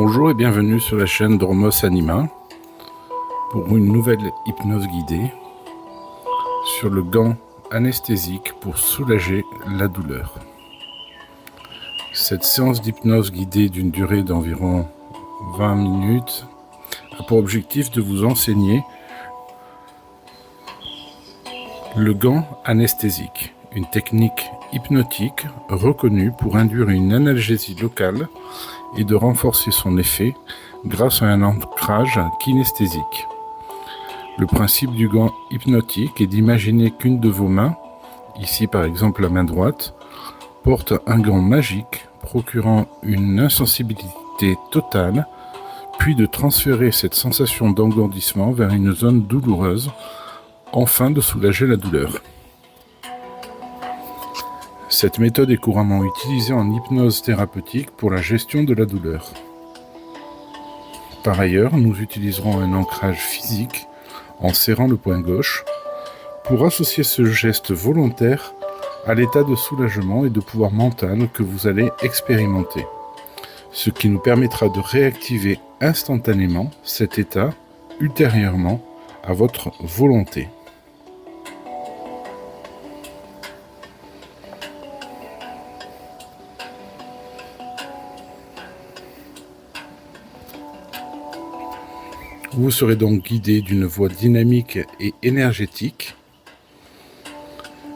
Bonjour et bienvenue sur la chaîne Dromos Anima pour une nouvelle hypnose guidée sur le gant anesthésique pour soulager la douleur. Cette séance d'hypnose guidée d'une durée d'environ 20 minutes a pour objectif de vous enseigner le gant anesthésique, une technique hypnotique reconnue pour induire une analgésie locale et de renforcer son effet grâce à un ancrage kinesthésique. Le principe du gant hypnotique est d'imaginer qu'une de vos mains, ici par exemple la main droite, porte un gant magique procurant une insensibilité totale, puis de transférer cette sensation d'engourdissement vers une zone douloureuse, afin de soulager la douleur. Cette méthode est couramment utilisée en hypnose thérapeutique pour la gestion de la douleur. Par ailleurs, nous utiliserons un ancrage physique en serrant le poing gauche pour associer ce geste volontaire à l'état de soulagement et de pouvoir mental que vous allez expérimenter, ce qui nous permettra de réactiver instantanément cet état ultérieurement à votre volonté. Vous serez donc guidé d'une voie dynamique et énergétique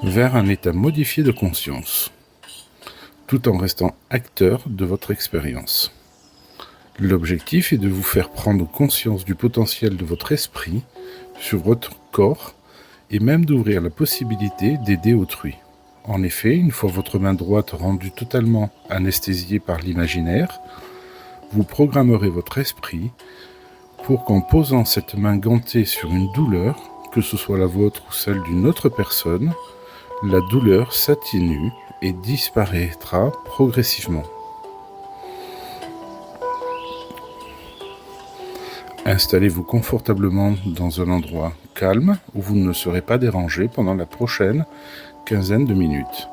vers un état modifié de conscience, tout en restant acteur de votre expérience. L'objectif est de vous faire prendre conscience du potentiel de votre esprit sur votre corps et même d'ouvrir la possibilité d'aider autrui. En effet, une fois votre main droite rendue totalement anesthésiée par l'imaginaire, vous programmerez votre esprit pour qu'en posant cette main gantée sur une douleur, que ce soit la vôtre ou celle d'une autre personne, la douleur s'atténue et disparaîtra progressivement. Installez-vous confortablement dans un endroit calme où vous ne serez pas dérangé pendant la prochaine quinzaine de minutes.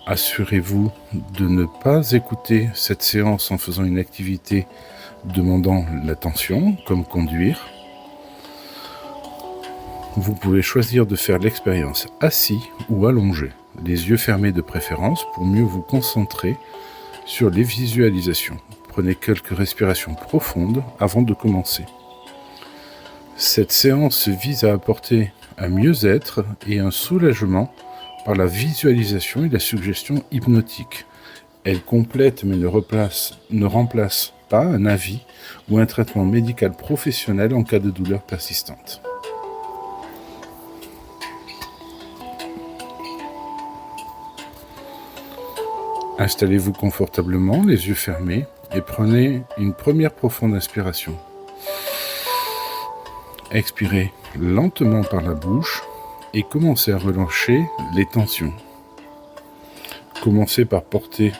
Assurez-vous de ne pas écouter cette séance en faisant une activité demandant l'attention, comme conduire. Vous pouvez choisir de faire l'expérience assis ou allongé, les yeux fermés de préférence pour mieux vous concentrer sur les visualisations. Prenez quelques respirations profondes avant de commencer. Cette séance vise à apporter un mieux-être et un soulagement par la visualisation et la suggestion hypnotique. Elle complète mais ne remplace pas un avis ou un traitement médical professionnel en cas de douleur persistante. Installez-vous confortablement, les yeux fermés, et prenez une première profonde inspiration. Expirez lentement par la bouche et commencez à relâcher les tensions. Commencez par porter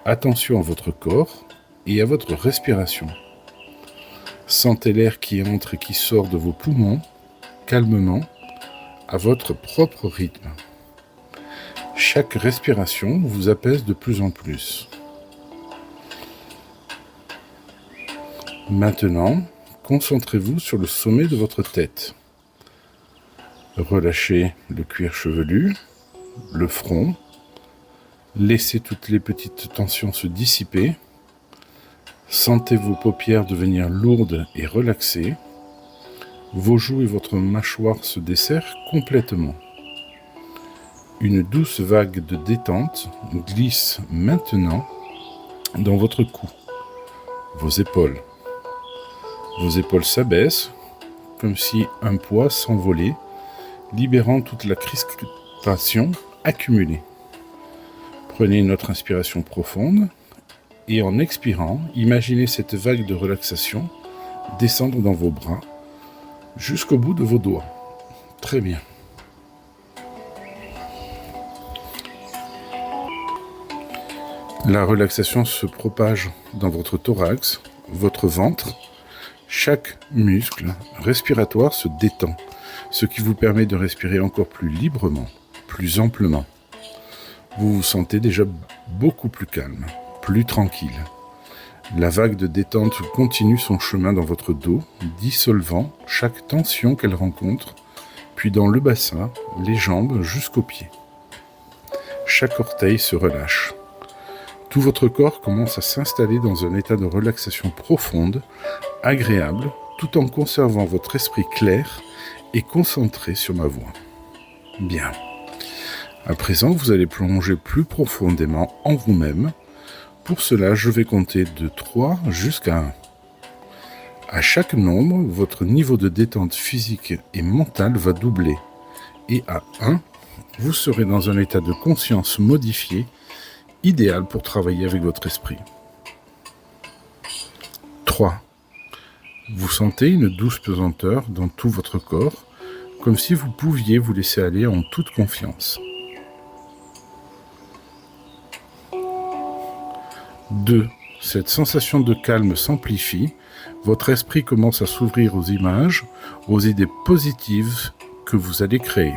attention à votre corps et à votre respiration. Sentez l'air qui entre et qui sort de vos poumons calmement à votre propre rythme. Chaque respiration vous apaise de plus en plus. Maintenant, concentrez-vous sur le sommet de votre tête. Relâchez le cuir chevelu, le front. Laissez toutes les petites tensions se dissiper. Sentez vos paupières devenir lourdes et relaxées. Vos joues et votre mâchoire se desserrent complètement. Une douce vague de détente glisse maintenant dans votre cou, vos épaules. Vos épaules s'abaissent comme si un poids s'envolait, libérant toute la crispation accumulée. Prenez une autre inspiration profonde. Et en expirant, imaginez cette vague de relaxation descendre dans vos bras jusqu'au bout de vos doigts. Très bien. La relaxation se propage dans votre thorax, votre ventre. Chaque muscle respiratoire se détend, ce qui vous permet de respirer encore plus librement, plus amplement. Vous vous sentez déjà beaucoup plus calme, plus tranquille. La vague de détente continue son chemin dans votre dos, dissolvant chaque tension qu'elle rencontre, puis dans le bassin, les jambes jusqu'aux pieds. Chaque orteil se relâche. Tout votre corps commence à s'installer dans un état de relaxation profonde, agréable, tout en conservant votre esprit clair et concentré sur ma voix. Bien. À présent, vous allez plonger plus profondément en vous-même. Pour cela, je vais compter de 3 jusqu'à 1. À chaque nombre, votre niveau de détente physique et mentale va doubler. Et à 1, vous serez dans un état de conscience modifié, idéal pour travailler avec votre esprit. 3. Vous sentez une douce pesanteur dans tout votre corps, comme si vous pouviez vous laisser aller en toute confiance. 2. Cette sensation de calme s'amplifie, votre esprit commence à s'ouvrir aux images, aux idées positives que vous allez créer.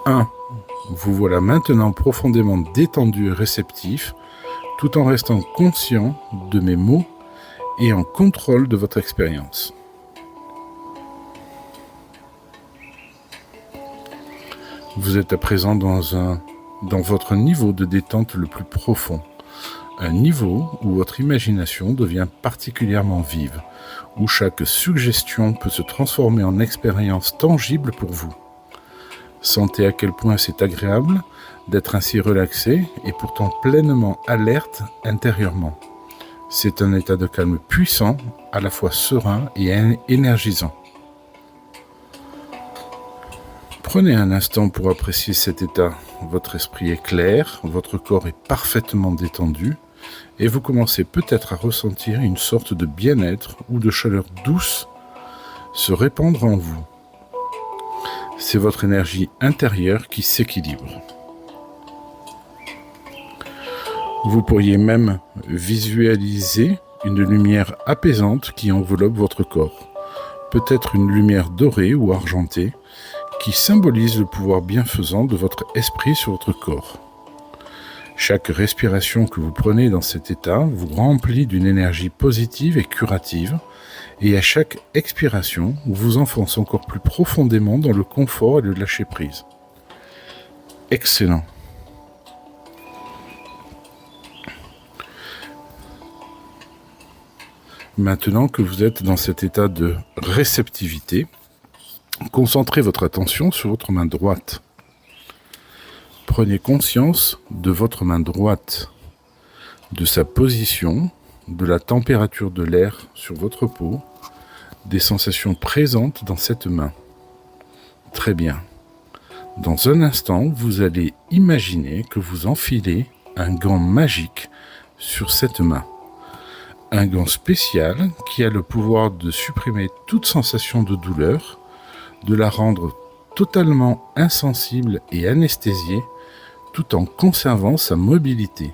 1. Vous voilà maintenant profondément détendu et réceptif, tout en restant conscient de mes mots et en contrôle de votre expérience. Vous êtes à présent dans votre niveau de détente le plus profond, un niveau où votre imagination devient particulièrement vive, où chaque suggestion peut se transformer en expérience tangible pour vous. Sentez à quel point c'est agréable d'être ainsi relaxé et pourtant pleinement alerte intérieurement. C'est un état de calme puissant, à la fois serein et énergisant. Prenez un instant pour apprécier cet état. Votre esprit est clair, votre corps est parfaitement détendu et vous commencez peut-être à ressentir une sorte de bien-être ou de chaleur douce se répandre en vous. C'est votre énergie intérieure qui s'équilibre. Vous pourriez même visualiser une lumière apaisante qui enveloppe votre corps. Peut-être une lumière dorée ou argentée qui symbolise le pouvoir bienfaisant de votre esprit sur votre corps. Chaque respiration que vous prenez dans cet état vous remplit d'une énergie positive et curative, et à chaque expiration, vous enfonce encore plus profondément dans le confort et le lâcher-prise. Excellent. Maintenant que vous êtes dans cet état de réceptivité, concentrez votre attention sur votre main droite. Prenez conscience de votre main droite, de sa position, de la température de l'air sur votre peau, des sensations présentes dans cette main. Très bien. Dans un instant, vous allez imaginer que vous enfilez un gant magique sur cette main. Un gant spécial qui a le pouvoir de supprimer toute sensation de douleur, de la rendre totalement insensible et anesthésiée, tout en conservant sa mobilité.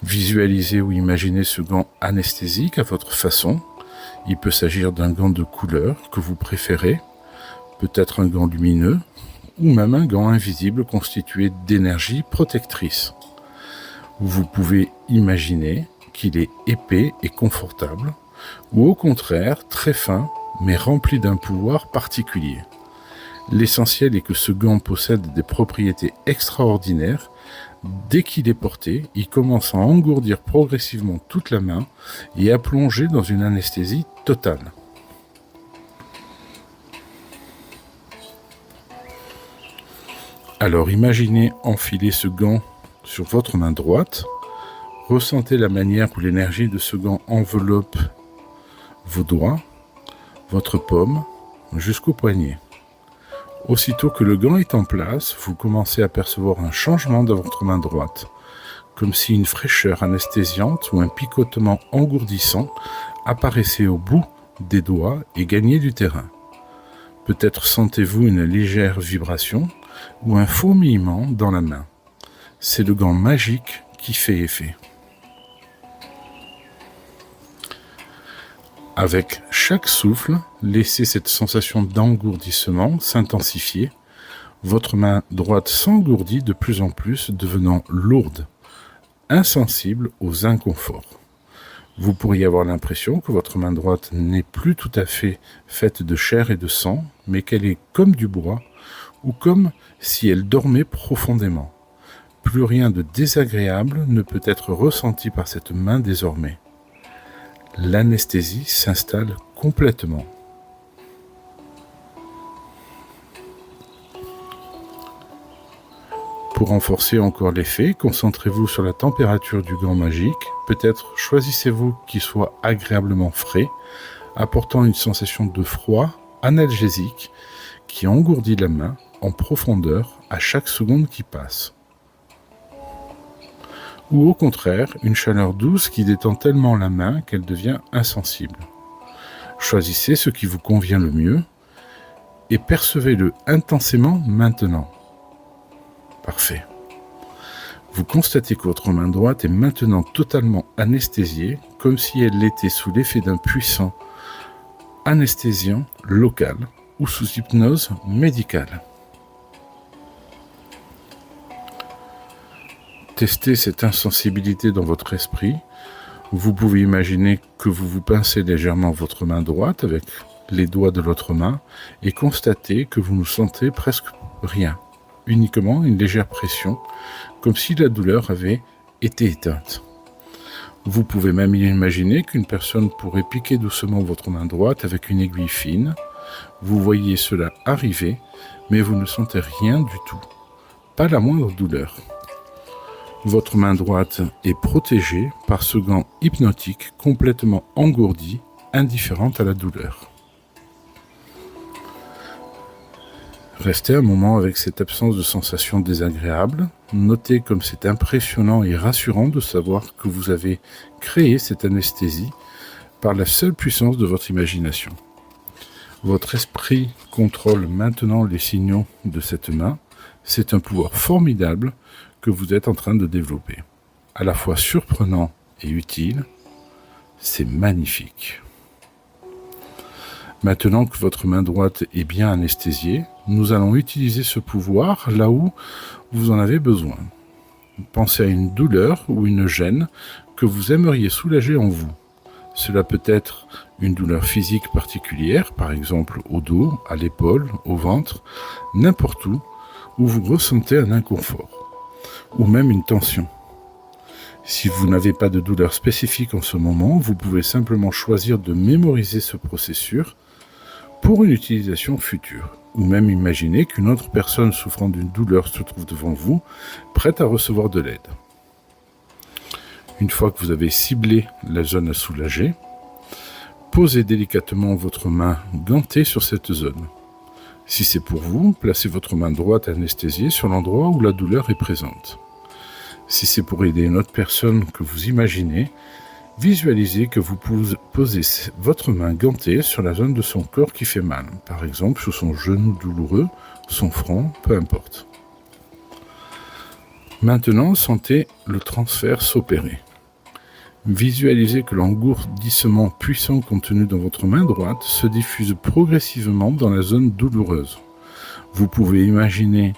Visualisez ou imaginez ce gant anesthésique à votre façon. Il peut s'agir d'un gant de couleur que vous préférez, peut-être un gant lumineux, ou même un gant invisible constitué d'énergie protectrice. Vous pouvez imaginer qu'il est épais et confortable, ou au contraire très fin, mais rempli d'un pouvoir particulier. L'essentiel est que ce gant possède des propriétés extraordinaires. Dès qu'il est porté, il commence à engourdir progressivement toute la main et à plonger dans une anesthésie totale. Alors imaginez enfiler ce gant sur votre main droite. Ressentez la manière où l'énergie de ce gant enveloppe vos doigts, votre paume, jusqu'au poignet. Aussitôt que le gant est en place, vous commencez à percevoir un changement dans votre main droite, comme si une fraîcheur anesthésiante ou un picotement engourdissant apparaissait au bout des doigts et gagnait du terrain. Peut-être sentez-vous une légère vibration ou un fourmillement dans la main. C'est le gant magique qui fait effet. Avec chaque souffle, laissez cette sensation d'engourdissement s'intensifier. Votre main droite s'engourdit de plus en plus, devenant lourde, insensible aux inconforts. Vous pourriez avoir l'impression que votre main droite n'est plus tout à fait faite de chair et de sang, mais qu'elle est comme du bois, ou comme si elle dormait profondément. Plus rien de désagréable ne peut être ressenti par cette main désormais. L'anesthésie s'installe complètement. Pour renforcer encore l'effet, concentrez-vous sur la température du gant magique. Peut-être choisissez-vous qu'il soit agréablement frais, apportant une sensation de froid analgésique qui engourdit la main en profondeur à chaque seconde qui passe. Ou au contraire, une chaleur douce qui détend tellement la main qu'elle devient insensible. Choisissez ce qui vous convient le mieux et percevez-le intensément maintenant. Parfait. Vous constatez que votre main droite est maintenant totalement anesthésiée, comme si elle l'était sous l'effet d'un puissant anesthésiant local ou sous hypnose médicale. Testez cette insensibilité dans votre esprit. Vous pouvez imaginer que vous vous pincez légèrement votre main droite avec les doigts de l'autre main et constatez que vous ne sentez presque rien, uniquement une légère pression, comme si la douleur avait été éteinte. Vous pouvez même imaginer qu'une personne pourrait piquer doucement votre main droite avec une aiguille fine. Vous voyez cela arriver, mais vous ne sentez rien du tout, pas la moindre douleur. Votre main droite est protégée par ce gant hypnotique complètement engourdi, indifférente à la douleur. Restez un moment avec cette absence de sensations désagréables. Notez comme c'est impressionnant et rassurant de savoir que vous avez créé cette anesthésie par la seule puissance de votre imagination. Votre esprit contrôle maintenant les signaux de cette main. C'est un pouvoir formidable que vous êtes en train de développer. À la fois surprenant et utile, c'est magnifique. Maintenant que votre main droite est bien anesthésiée, nous allons utiliser ce pouvoir là où vous en avez besoin. Pensez à une douleur ou une gêne que vous aimeriez soulager en vous. Cela peut être une douleur physique particulière, par exemple au dos, à l'épaule, au ventre, n'importe où vous ressentez un inconfort, ou même une tension. Si vous n'avez pas de douleur spécifique en ce moment, vous pouvez simplement choisir de mémoriser ce processus pour une utilisation future, ou même imaginer qu'une autre personne souffrant d'une douleur se trouve devant vous, prête à recevoir de l'aide. Une fois que vous avez ciblé la zone à soulager, posez délicatement votre main gantée sur cette zone. Si c'est pour vous, placez votre main droite anesthésiée sur l'endroit où la douleur est présente. Si c'est pour aider une autre personne que vous imaginez, visualisez que vous posez votre main gantée sur la zone de son corps qui fait mal, par exemple sur son genou douloureux, son front, peu importe. Maintenant, sentez le transfert s'opérer. Visualisez que l'engourdissement puissant contenu dans votre main droite se diffuse progressivement dans la zone douloureuse. Vous pouvez imaginer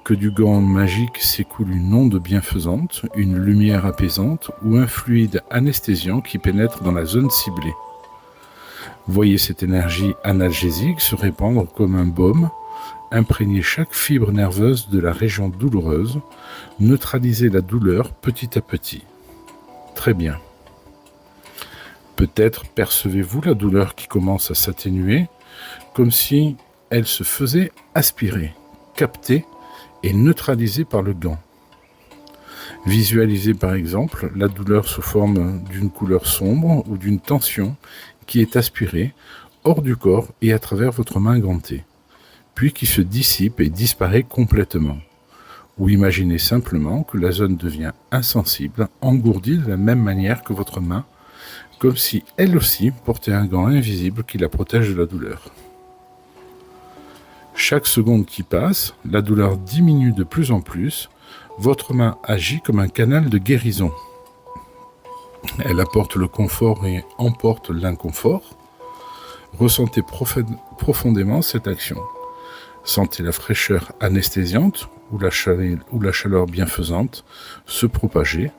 que du gant magique s'écoule une onde bienfaisante, une lumière apaisante ou un fluide anesthésiant qui pénètre dans la zone ciblée. Voyez cette énergie analgésique se répandre comme un baume, imprégner chaque fibre nerveuse de la région douloureuse, neutraliser la douleur petit à petit. Très bien. Peut-être percevez-vous la douleur qui commence à s'atténuer, comme si elle se faisait aspirer, capter et neutralisée par le gant. Visualisez par exemple la douleur sous forme d'une couleur sombre ou d'une tension qui est aspirée hors du corps et à travers votre main gantée, puis qui se dissipe et disparaît complètement. Ou imaginez simplement que la zone devient insensible, engourdie de la même manière que votre main, comme si elle aussi portait un gant invisible qui la protège de la douleur. Chaque seconde qui passe, la douleur diminue de plus en plus. Votre main agit comme un canal de guérison. Elle apporte le confort et emporte l'inconfort. Ressentez profondément cette action. Sentez la fraîcheur anesthésiante ou la chaleur bienfaisante se propager.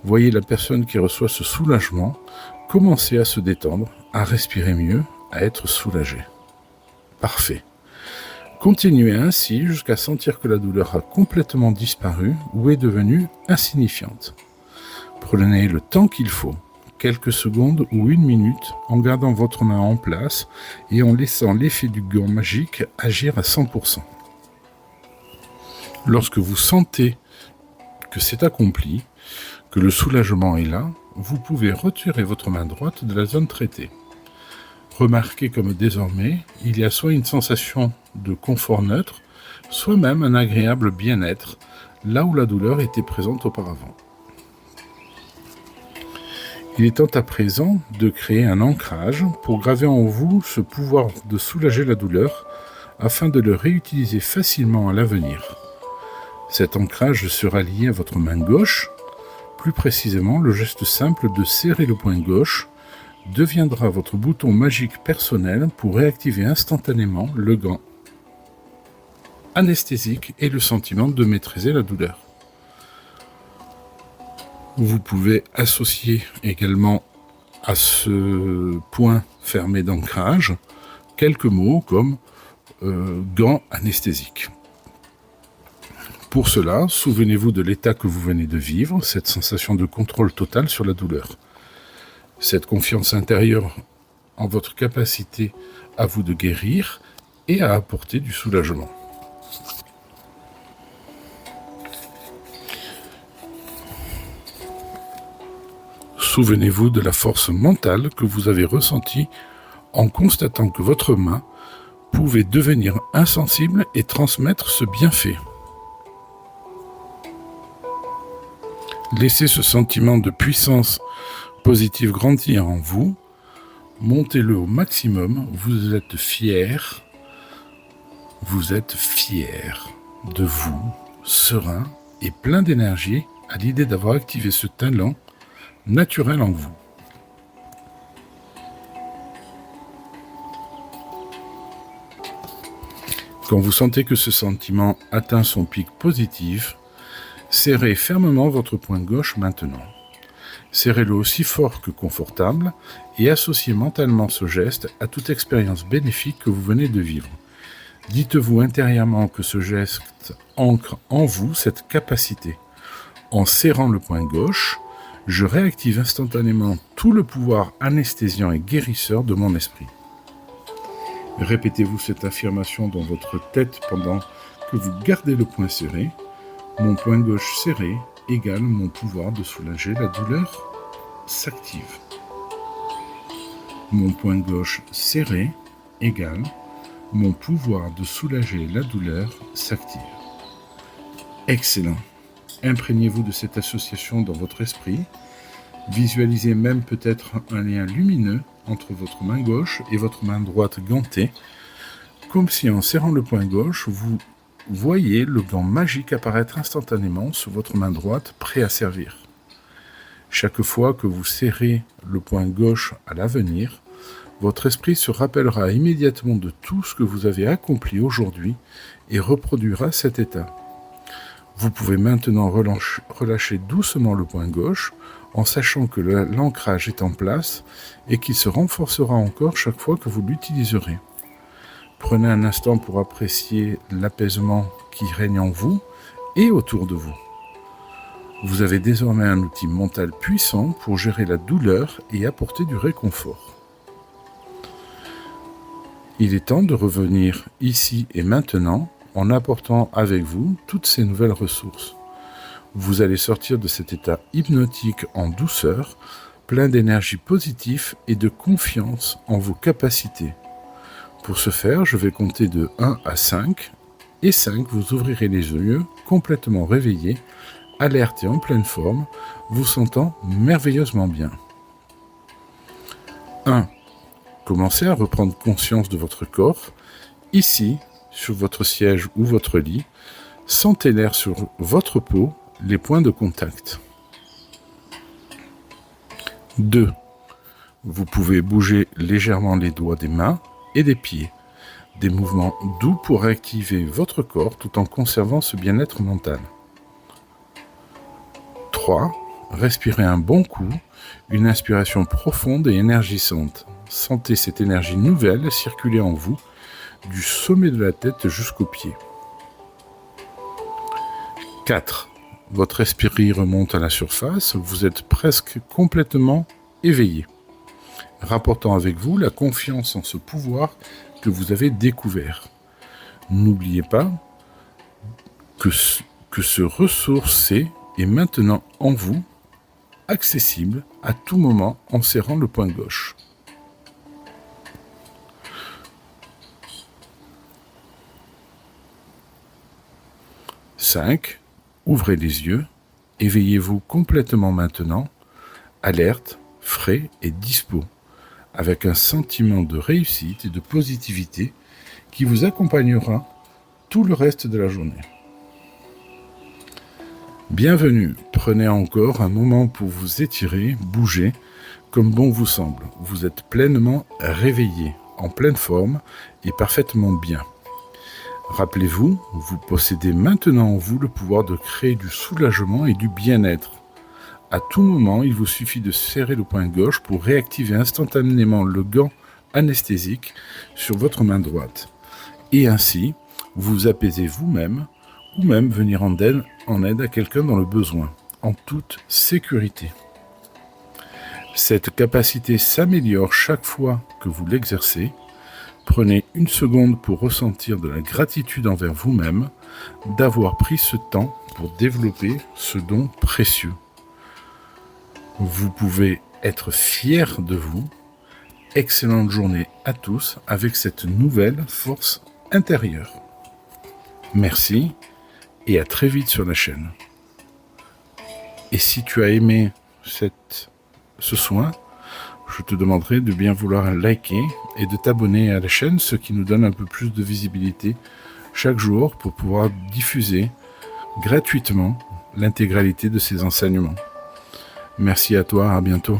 Voyez la personne qui reçoit ce soulagement commencer à se détendre, à respirer mieux, à être soulagée. Parfait. Continuez ainsi jusqu'à sentir que la douleur a complètement disparu ou est devenue insignifiante. Prenez le temps qu'il faut, quelques secondes ou 1 minute, en gardant votre main en place et en laissant l'effet du gant magique agir à 100%. Lorsque vous sentez que c'est accompli, que le soulagement est là, vous pouvez retirer votre main droite de la zone traitée. Remarquez comme désormais, il y a soit une sensation de confort neutre, soit même un agréable bien-être, là où la douleur était présente auparavant. Il est temps à présent de créer un ancrage pour graver en vous ce pouvoir de soulager la douleur afin de le réutiliser facilement à l'avenir. Cet ancrage sera lié à votre main gauche. Plus précisément, le geste simple de serrer le poing gauche deviendra votre bouton magique personnel pour réactiver instantanément le gant anesthésique et le sentiment de maîtriser la douleur. Vous pouvez associer également à ce point fermé d'ancrage quelques mots comme gant anesthésique. Pour cela, souvenez-vous de l'état que vous venez de vivre, cette sensation de contrôle total sur la douleur. Cette confiance intérieure en votre capacité à vous de guérir et à apporter du soulagement. Souvenez-vous de la force mentale que vous avez ressentie en constatant que votre main pouvait devenir insensible et transmettre ce bienfait. Laissez ce sentiment de puissance positive grandir en vous, montez-le au maximum, vous êtes fier de vous, serein et plein d'énergie à l'idée d'avoir activé ce talent naturel en vous. Quand vous sentez que ce sentiment atteint son pic positif, serrez fermement votre poing gauche maintenant. Serrez-le aussi fort que confortable et associez mentalement ce geste à toute expérience bénéfique que vous venez de vivre. Dites-vous intérieurement que ce geste ancre en vous cette capacité. En serrant le poing gauche, je réactive instantanément tout le pouvoir anesthésiant et guérisseur de mon esprit. Répétez-vous cette affirmation dans votre tête pendant que vous gardez le poing serré. Mon poing gauche serré égale mon pouvoir de soulager la douleur s'active. Mon poing gauche serré égale mon pouvoir de soulager la douleur s'active. Excellent. Imprégnez-vous de cette association dans votre esprit. Visualisez même peut-être un lien lumineux entre votre main gauche et votre main droite gantée, comme si en serrant le poing gauche, vous voyez le gant magique apparaître instantanément sur votre main droite, prêt à servir. Chaque fois que vous serrez le poing gauche à l'avenir, votre esprit se rappellera immédiatement de tout ce que vous avez accompli aujourd'hui et reproduira cet état. Vous pouvez maintenant relâcher doucement le poing gauche en sachant que l'ancrage est en place et qu'il se renforcera encore chaque fois que vous l'utiliserez. Prenez un instant pour apprécier l'apaisement qui règne en vous et autour de vous. Vous avez désormais un outil mental puissant pour gérer la douleur et apporter du réconfort. Il est temps de revenir ici et maintenant en apportant avec vous toutes ces nouvelles ressources. Vous allez sortir de cet état hypnotique en douceur, plein d'énergie positive et de confiance en vos capacités. Pour ce faire, je vais compter de 1 à 5, et 5, vous ouvrirez les yeux complètement réveillés, alerte et en pleine forme, vous sentant merveilleusement bien. 1. Commencez à reprendre conscience de votre corps, ici, sur votre siège ou votre lit. Sentez l'air sur votre peau, les points de contact. 2. Vous pouvez bouger légèrement les doigts des mains et des pieds. Des mouvements doux pour réactiver votre corps tout en conservant ce bien-être mental. 3. Respirez un bon coup, une inspiration profonde et énergisante. Sentez cette énergie nouvelle circuler en vous, du sommet de la tête jusqu'aux pieds. 4. Votre esprit remonte à la surface, vous êtes presque complètement éveillé, rapportant avec vous la confiance en ce pouvoir que vous avez découvert. N'oubliez pas que ce ressourcer est maintenant en vous, accessible à tout moment en serrant le poing gauche. « 5. Ouvrez les yeux, éveillez-vous complètement maintenant, alerte, frais et dispo, avec un sentiment de réussite et de positivité qui vous accompagnera tout le reste de la journée. Bienvenue, prenez encore un moment pour vous étirer, bouger, comme bon vous semble. Vous êtes pleinement réveillé, en pleine forme et parfaitement bien. Rappelez-vous, vous possédez maintenant en vous le pouvoir de créer du soulagement et du bien-être. À tout moment, il vous suffit de serrer le poing gauche pour réactiver instantanément le gant anesthésique sur votre main droite. Et ainsi, vous apaisez vous-même ou même venir en aide à quelqu'un dans le besoin, en toute sécurité. Cette capacité s'améliore chaque fois que vous l'exercez. Prenez une seconde pour ressentir de la gratitude envers vous-même d'avoir pris ce temps pour développer ce don précieux. Vous pouvez être fier de vous. Excellente journée à tous avec cette nouvelle force intérieure. Merci et à très vite sur la chaîne. Et si tu as aimé ce soin, je te demanderai de bien vouloir liker et de t'abonner à la chaîne, ce qui nous donne un peu plus de visibilité chaque jour pour pouvoir diffuser gratuitement l'intégralité de ces enseignements. Merci à toi, à bientôt.